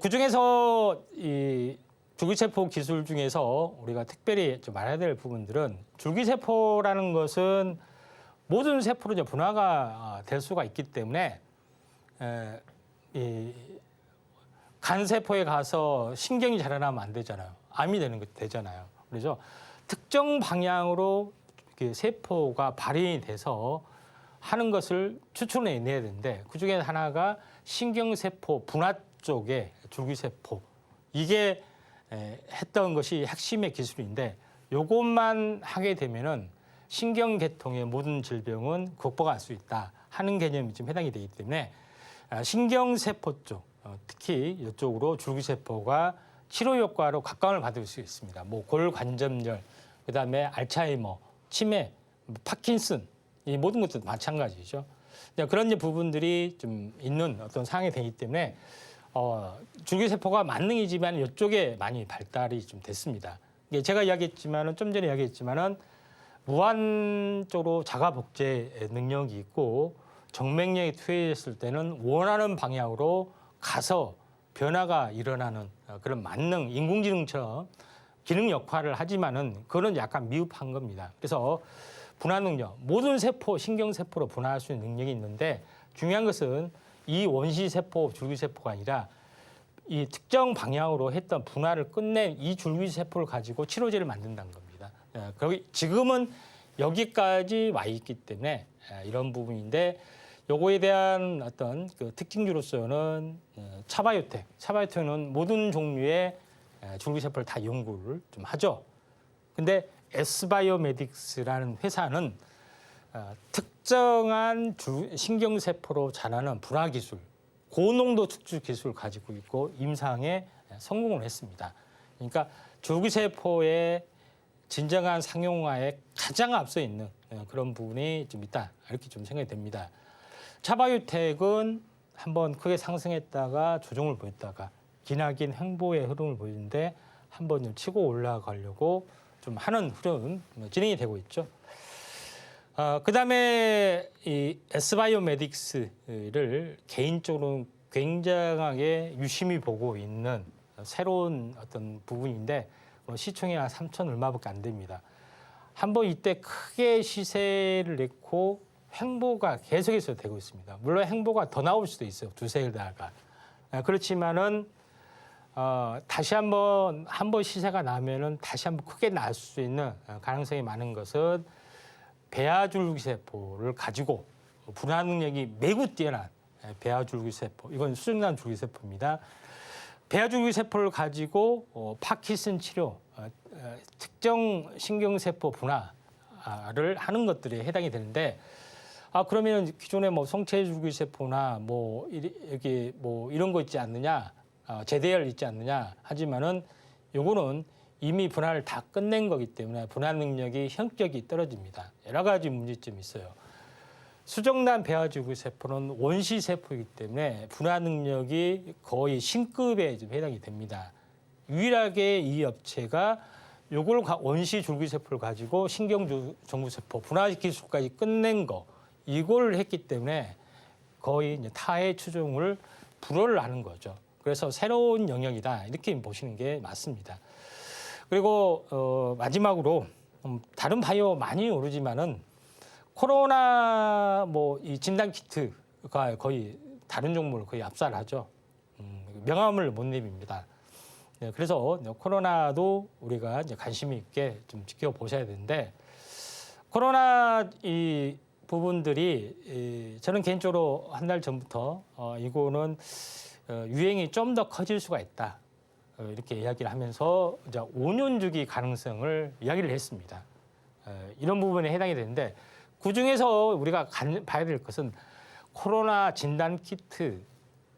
그중에서 이 줄기세포 기술 중에서 우리가 특별히 좀 알아야 될 부분들은 줄기세포라는 것은 모든 세포로 이제 분화가 될 수가 있기 때문에 이 간세포에 가서 신경이 자라나면 안 되잖아요. 암이 되잖아요. 그래서 특정 방향으로 세포가 발현이 돼서 하는 것을 추출해내야 되는데 그중에 하나가 신경세포 분화 쪽의 줄기세포. 이게 했던 것이 핵심의 기술인데 이것만 하게 되면은 신경계통의 모든 질병은 극복할 수 있다 하는 개념이 좀 해당이 되기 때문에 신경세포 쪽 특히 이쪽으로 줄기세포가 치료 효과로 각광을 받을 수 있습니다. 뭐 골관절염, 그다음에 알츠하이머, 치매, 파킨슨 이 모든 것도 마찬가지죠. 그런 부분들이 좀 있는 어떤 상황이 되기 때문에 줄기세포가 만능이지만 이쪽에 많이 발달이 좀 됐습니다. 제가 이야기했지만은 좀 전에 이야기했지만은 무한 쪽으로 자가 복제 능력이 있고 정맥력이 투여했을 때는 원하는 방향으로 가서 변화가 일어나는 그런 만능 인공지능처럼 기능 역할을 하지만은 그거는 약간 미흡한 겁니다. 그래서 분화 능력, 모든 세포, 신경세포로 분화할 수 있는 능력이 있는데 중요한 것은 이 원시세포, 줄기세포가 아니라 이 특정 방향으로 했던 분화를 끝낸 이 줄기세포를 가지고 치료제를 만든다는 겁니다. 지금은 여기까지 와 있기 때문에 이런 부분인데 요거에 대한 어떤 그 특징주로서는 차바이오텍은 모든 종류의 줄기세포를 다 연구를 좀 하죠. 근데 S바이오메딕스라는 회사는 특정한 신경세포로 자라는 분화 기술, 고농도 축출 기술을 가지고 있고 임상에 성공을 했습니다. 그러니까 줄기세포의 진정한 상용화에 가장 앞서 있는 그런 부분이 좀 있다, 이렇게 좀 생각이 됩니다. 차바이오텍은 한번 크게 상승했다가 조정을 보였다가 기나긴 횡보의 흐름을 보이는데 한번 좀 치고 올라가려고 좀 하는 흐름 진행이 되고 있죠. 그다음에 이 S바이오메딕스를 개인적으로 굉장하게 유심히 보고 있는 새로운 어떤 부분인데 시총이 한 3천 얼마밖에 안 됩니다. 한번 이때 크게 시세를 냈고 횡보가 계속해서 되고 있습니다. 물론 횡보가 더 나올 수도 있어요. 두세 달가. 그렇지만은 다시 한번 시세가 나면은 다시 한번 크게 날 수 있는 가능성이 많은 것은 배아줄기세포를 가지고 분화 능력이 매우 뛰어난 배아줄기세포, 이건 수정란 줄기세포입니다. 배아줄기세포를 가지고 파킨슨 치료, 특정 신경세포 분화를 하는 것들이 해당이 되는데, 그러면 기존에 뭐 성체줄기세포나 뭐 여기 뭐 이런 거 있지 않느냐, 제대열 있지 않느냐 하지만은 요거는 이미 분할을 다 끝낸 거기 때문에 분할 능력이 현격이 떨어집니다. 여러 가지 문제점이 있어요. 수정란 배아줄기세포는 원시세포이기 때문에 분할 능력이 거의 신급에 좀 해당이 됩니다. 유일하게 이 업체가 요걸 원시 줄기세포를 가지고 신경정구세포 분화 기술까지 끝낸 거, 이걸 했기 때문에 거의 이제 타의 추종을 불허를 하는 거죠. 그래서 새로운 영역이다, 이렇게 보시는 게 맞습니다. 그리고 마지막으로 다른 바이오 많이 오르지만은 코로나 뭐 이 진단 키트가 거의 다른 종목을 거의 압살하죠. 명함을 못 내밉니다. 네, 그래서 코로나도 우리가 이제 관심 있게 좀 지켜보셔야 되는데, 코로나 이 부분들이 저는 개인적으로 한 달 전부터 이거는 유행이 좀 더 커질 수가 있다, 이렇게 이야기를 하면서 이제 5년 주기 가능성을 이야기를 했습니다. 이런 부분에 해당이 되는데, 그중에서 우리가 봐야 될 것은 코로나 진단 키트,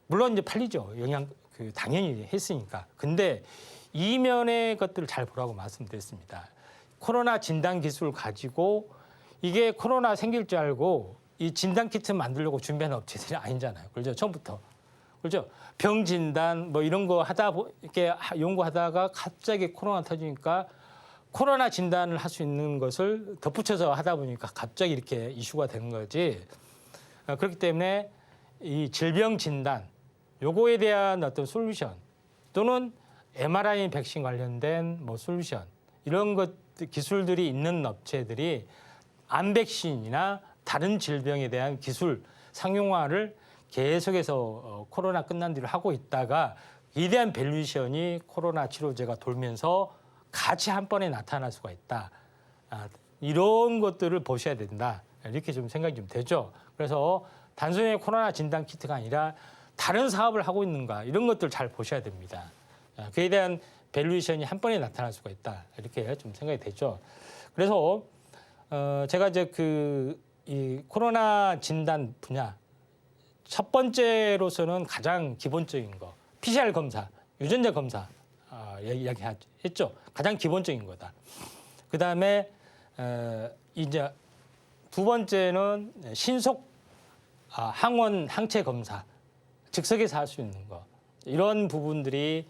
물론 이제 팔리죠. 당연히 했으니까. 근데 이면의 것들을 잘 보라고 말씀드렸습니다. 코로나 진단 기술을 가지고 이게 코로나 생길 줄 알고 이 진단 키트 만들려고 준비한 업체들이 아니잖아요. 그렇죠? 처음부터. 그렇죠? 병 진단 뭐 이런 거 이렇게 연구하다가 갑자기 코로나 터지니까 코로나 진단을 할 수 있는 것을 덧붙여서 하다 보니까 갑자기 이렇게 이슈가 되는 거지. 그렇기 때문에 이 질병 진단, 요거에 대한 어떤 솔루션 또는 mRNA 백신 관련된 뭐 솔루션, 이런 것 기술들이 있는 업체들이 암 백신이나 다른 질병에 대한 기술 상용화를 계속해서 코로나 끝난 뒤로 하고 있다가 위대한 밸류에이션이 코로나 치료제가 돌면서 같이 한 번에 나타날 수가 있다. 이런 것들을 보셔야 된다, 이렇게 좀 생각이 좀 되죠. 그래서 단순히 코로나 진단 키트가 아니라 다른 사업을 하고 있는가, 이런 것들 잘 보셔야 됩니다. 그에 대한 밸류에이션이 한 번에 나타날 수가 있다, 이렇게 좀 생각이 되죠. 그래서 제가 이제 이 코로나 진단 분야 첫 번째로서는 가장 기본적인 거, PCR 검사, 유전자 검사 이야기했죠. 가장 기본적인 거다. 그 다음에 이제 두 번째는 신속 항원 항체 검사, 즉석에서 할 수 있는 거, 이런 부분들이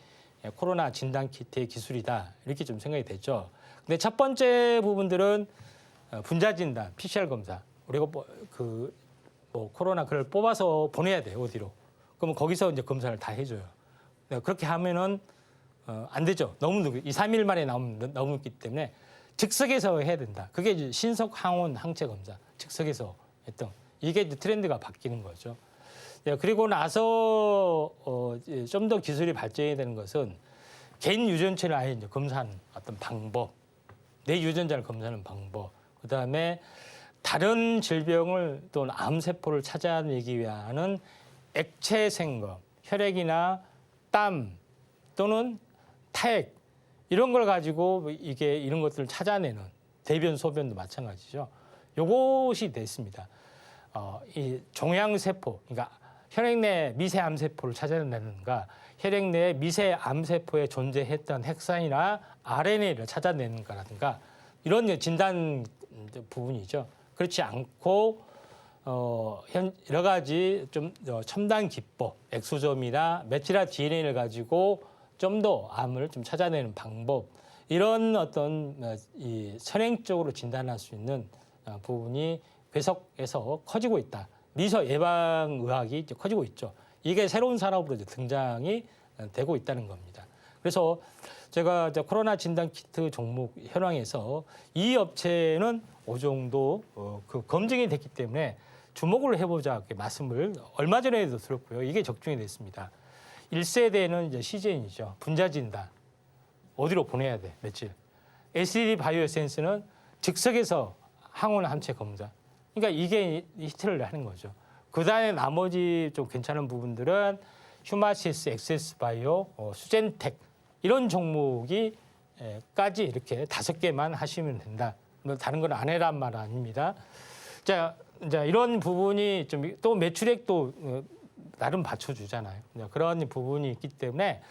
코로나 진단 키트의 기술이다, 이렇게 좀 생각이 됐죠. 근데 첫 번째 부분들은 분자 진단, PCR 검사, 우리가 코로나 그걸 뽑아서 보내야 돼요, 어디로. 그러면 거기서 이제 검사를 다 해줘요. 그렇게 하면은 안 되죠. 너무 2, 3일 만에 넘기 때문에 즉석에서 해야 된다. 그게 이제 신속 항원 항체 검사, 즉석에서 했던, 이게 이제 트렌드가 바뀌는 거죠. 그리고 나서 좀 더 기술이 발전이 되는 것은 개인 유전체를 아예 이제 검사하는 어떤 방법, 내 유전자를 검사하는 방법, 그 다음에 다른 질병을 또는 암세포를 찾아내기 위한 액체 생검, 혈액이나 땀 또는 타액 이런 걸 가지고 이게 이런 것들을 찾아내는 대변, 소변도 마찬가지죠. 요것이 됐습니다. 이 종양세포, 그러니까 혈액 내 미세 암세포를 찾아내는가, 혈액 내 미세 암세포에 존재했던 핵산이나 RNA를 찾아내는가라든가 이런 진단 부분이죠. 그렇지 않고 여러 가지 좀 첨단 기법, 엑소점이나 메티라 DNA를 가지고 좀 더 암을 좀 찾아내는 방법, 이런 어떤 이 선행적으로 진단할 수 있는 부분이 계속해서 커지고 있다. 미서 예방 의학이 이제 커지고 있죠. 이게 새로운 산업으로 이제 등장이 되고 있다는 겁니다. 그래서 제가 이제 코로나 진단 키트 종목 현황에서 이 업체는 어느 정도 그 검증이 됐기 때문에 주목을 해보자 이렇게 말씀을 얼마 전에도 들었고요. 이게 적중이 됐습니다. 1세대는 이제 시젠이죠. 분자 진단. 어디로 보내야 돼? 며칠. SDD 바이오센스는 즉석에서 항원 함체 검사. 그러니까 이게 히트를 하는 거죠. 그다음에 나머지 좀 괜찮은 부분들은 휴마시스, 엑세스 바이오, 수젠텍 이런 종목이 까지 이렇게 5개만 하시면 된다. 뭐 다른 건 안 해란 말 아닙니다. 자, 이런 부분이 좀 또 매출액도 나름 받쳐주잖아요. 그런 부분이 있기 때문에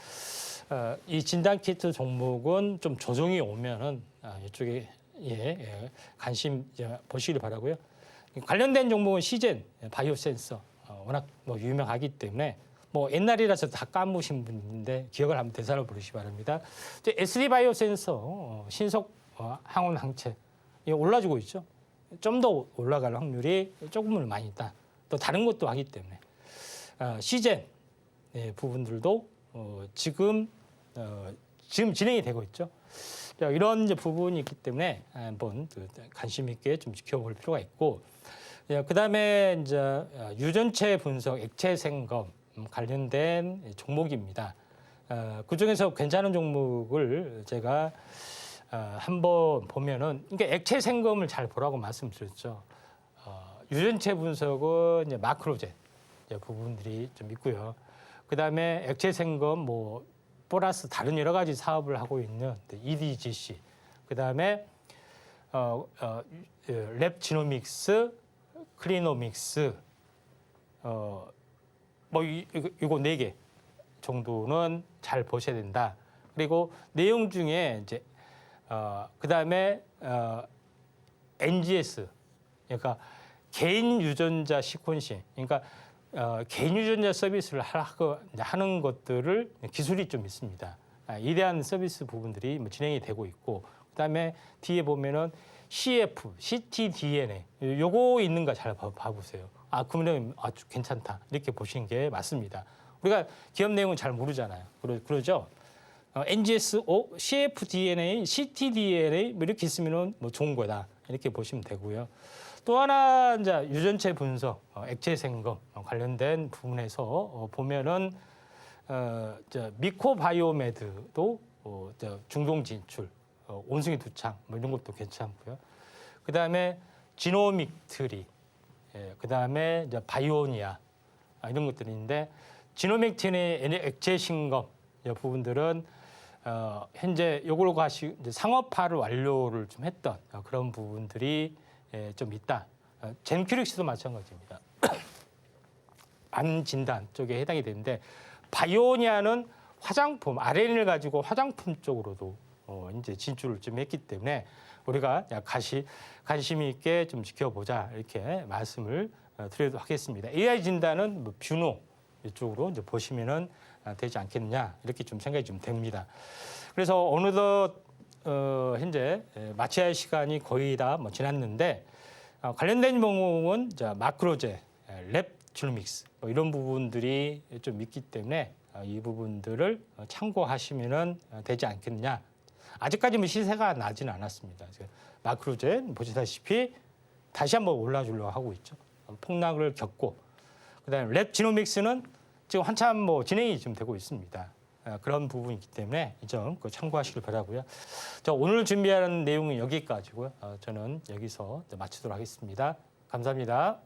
이 진단 키트 종목은 좀 조정이 오면은 이쪽에 관심 보시길 바라고요. 관련된 종목은 시젠 바이오 센서 워낙 뭐 유명하기 때문에 뭐 옛날이라서 다 까무신 분인데 기억을 한번 대사로 부르시기 바랍니다. SD 바이오 센서 신속 항원 항체 이거 올라주고 있죠. 좀 더 올라갈 확률이 조금은 많이 있다. 또 다른 것도 하기 때문에 시젠 부분들도 지금 진행이 되고 있죠. 이런 이제 부분이 있기 때문에 한번 관심 있게 좀 지켜볼 필요가 있고, 그다음에 이제 유전체 분석, 액체 생검 관련된 종목입니다. 그 중에서 괜찮은 종목을 제가 한번 보면은, 그러니까 액체 생검을 잘 보라고 말씀드렸죠. 유전체 분석은 이제 마크로제 부분들이 좀 있고요. 그다음에 액체 생검 뭐 플러스 다른 여러 가지 사업을 하고 있는 EDGC, 그다음에 랩 지노믹스, 클리노믹스, 뭐 이거 4개 정도는 잘 보셔야 된다. 그리고 내용 중에 이제 그다음에 NGS, 그러니까 개인 유전자 시퀀싱, 그러니까 개인 유전자 서비스를 하는 것들을 기술이 좀 있습니다. 이 대한 서비스 부분들이 뭐 진행이 되고 있고, 그다음에 뒤에 보면은 CF, ctDNA 요거 있는가 잘 봐보세요. 그러면 아주 괜찮다 이렇게 보시는 게 맞습니다. 우리가 기업 내용은 잘 모르잖아요. 그러죠. NGS, CFDNA, ctDNA 뭐 이렇게 있으면은 뭐 좋은 거다 이렇게 보시면 되고요. 또 하나 이제 유전체 분석, 액체 생검 관련된 부분에서 보면은 미코바이오메드도 중동 진출, 온숭이 두창 뭐 이런 것도 괜찮고요. 그다음에 지노믹트리, 그다음에 이제 바이오니아 이런 것들인데, 지노믹트리의 액체 신검 부분들은 현재 요걸로 이제 상업화를 완료를 좀 했던 그런 부분들이 좀 있다. 젠큐릭스도 마찬가지입니다. 암 진단 쪽에 해당이 되는데, 바이오니아는 화장품, RNA를 가지고 화장품 쪽으로도 이제 진출을 좀 했기 때문에 우리가 관심 있게 좀 지켜보자 이렇게 말씀을 드려도 하겠습니다. AI 진단은 뭐 뷰노 이쪽으로 이제 보시면은 되지 않겠느냐 이렇게 좀 생각이 좀 됩니다. 그래서 어느덧 현재 마쳐야 할 시간이 거의 다 뭐 지났는데, 관련된 종목은 마크로제, 랩 지노믹스 뭐 이런 부분들이 좀 있기 때문에 이 부분들을 참고하시면 되지 않겠느냐. 아직까지 뭐 시세가 나지는 않았습니다. 마크로제 보시다시피 다시 한번 올라주려고 하고 있죠. 폭락을 겪고, 그다음에 랩 지노믹스는 지금 한참 뭐 진행이 좀 되고 있습니다. 그런 부분이 있기 때문에 이 점 참고하시길 바라고요. 자, 오늘 준비하는 내용은 여기까지고요. 저는 여기서 마치도록 하겠습니다. 감사합니다.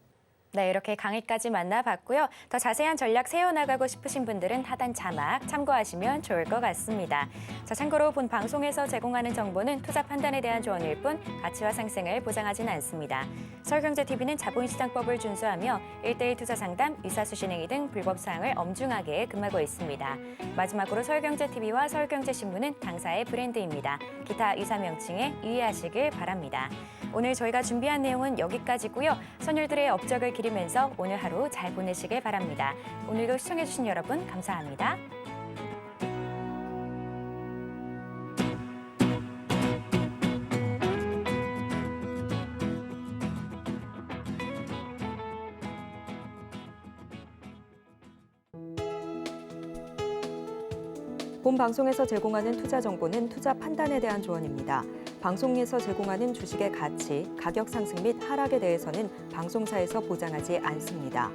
네, 이렇게 강의까지 만나봤고요. 더 자세한 전략 세워나가고 싶으신 분들은 하단 자막 참고하시면 좋을 것 같습니다. 자, 참고로 본 방송에서 제공하는 정보는 투자 판단에 대한 조언일 뿐 가치와 상승을 보장하지는 않습니다. 서울경제TV는 자본시장법을 준수하며 1:1 투자 상담, 유사수신행위 등 불법 사항을 엄중하게 금하고 있습니다. 마지막으로 서울경제TV와 서울경제신문은 당사의 브랜드입니다. 기타 유사 명칭에 유의하시길 바랍니다. 오늘 저희가 준비한 내용은 여기까지고요. 선율들의 업적을 기리면서 오늘 하루 잘 보내시길 바랍니다. 오늘도 시청해주신 여러분 감사합니다. 본 방송에서 제공하는 투자 정보는 투자 판단에 대한 조언입니다. 방송에서 제공하는 주식의 가치, 가격 상승 및 하락에 대해서는 방송사에서 보장하지 않습니다.